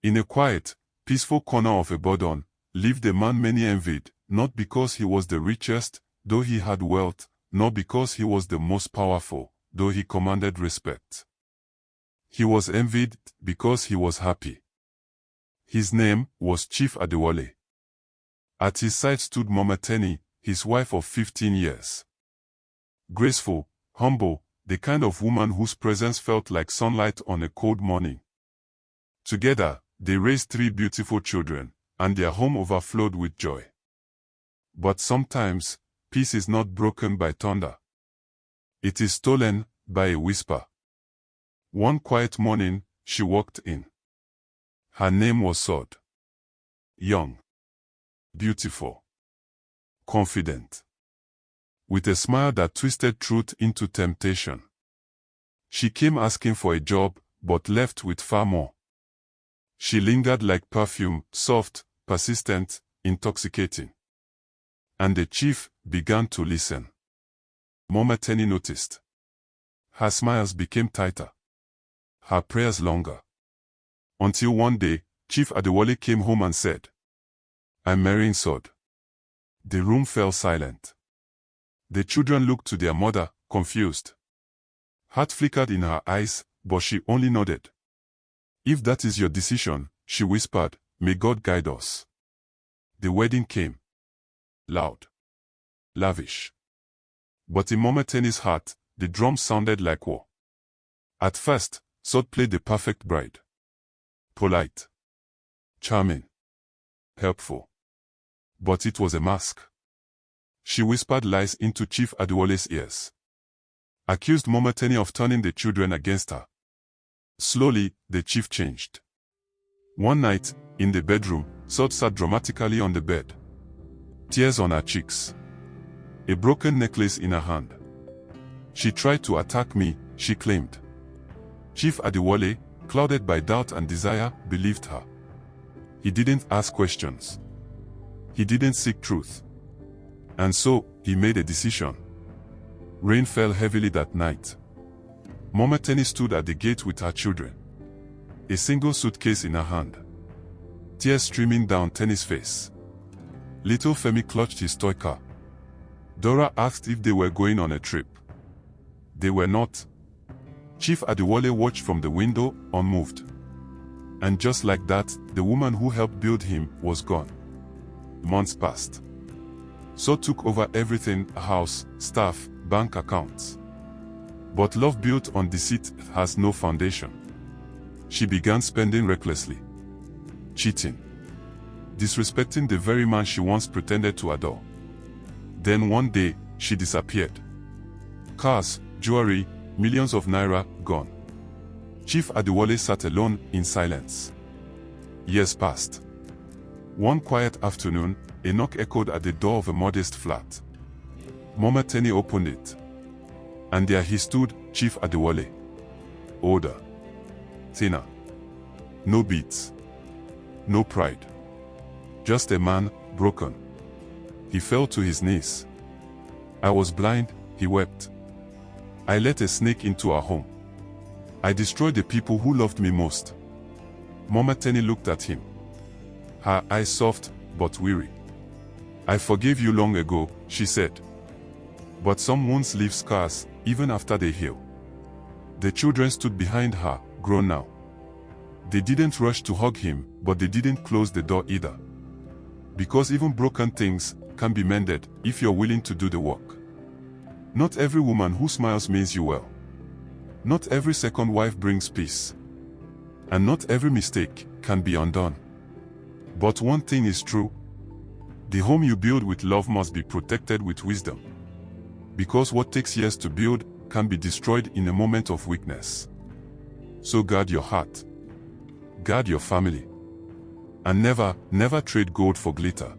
In a quiet, peaceful corner of a Bodon, lived a man many envied, not because he was the richest, though he had wealth, nor because he was the most powerful, though he commanded respect. He was envied because he was happy. His name was Chief Adewale. At his side stood Mama Teni, his wife of 15 years. Graceful, humble, the kind of woman whose presence felt like sunlight on a cold morning. Together, they raised 3 beautiful children, and their home overflowed with joy. But sometimes, peace is not broken by thunder. It is stolen by a whisper. One quiet morning, she walked in. Her name was Sade. Young, beautiful, confident, with a smile that twisted truth into temptation. She came asking for a job, but left with far more. She lingered like perfume, soft, persistent, intoxicating. And the chief began to listen. Mama Teni noticed. Her smiles became tighter, her prayers longer. Until one day, Chief Adewale came home and said, "I'm marrying Sade." The room fell silent. The children looked to their mother, confused. Heart flickered in her eyes, but she only nodded. "If that is your decision," she whispered, "may God guide us." The wedding came. Loud. Lavish. But in Mama Teni's heart, the drums sounded like war. At first, Sade played the perfect bride. Polite. Charming. Helpful. But it was a mask. She whispered lies into Chief Adewale's ears. Accused Mama Teni of turning the children against her. Slowly, the chief changed. One night, in the bedroom, Sade sat dramatically on the bed. Tears on her cheeks. A broken necklace in her hand. "She tried to attack me," she claimed. Chief Adewale, clouded by doubt and desire, believed her. He didn't ask questions. He didn't seek truth. And so, he made a decision. Rain fell heavily that night. Mama Teni stood at the gate with her children. A single suitcase in her hand. Tears streaming down Teni's face. Little Femi clutched his toy car. Dora asked if they were going on a trip. They were not. Chief Adewale watched from the window, unmoved. And just like that, the woman who helped build him was gone. Months passed. Sade took over everything: a house, staff, bank accounts. But love built on deceit has no foundation. She began spending recklessly. Cheating. Disrespecting the very man she once pretended to adore. Then one day, she disappeared. Cars, jewelry, millions of naira, gone. Chief Adewale sat alone, in silence. Years passed. One quiet afternoon, a knock echoed at the door of a modest flat. Mama Teni opened it. And there he stood, Chief Adewale. Older. Thinner. No beats. No pride. Just a man, broken. He fell to his knees. "I was blind," he wept. "I let a snake into our home. I destroyed the people who loved me most." Mama Teni looked at him. Her eyes soft, but weary. "I forgave you long ago," she said. But some wounds leave scars, even after they heal. The children stood behind her, grown now. They didn't rush to hug him, but they didn't close the door either. Because even broken things can be mended if you're willing to do the work. Not every woman who smiles means you well. Not every second wife brings peace. And not every mistake can be undone. But one thing is true. The home you build with love must be protected with wisdom. Because what takes years to build can be destroyed in a moment of weakness. So guard your heart. Guard your family. And never, never trade gold for glitter.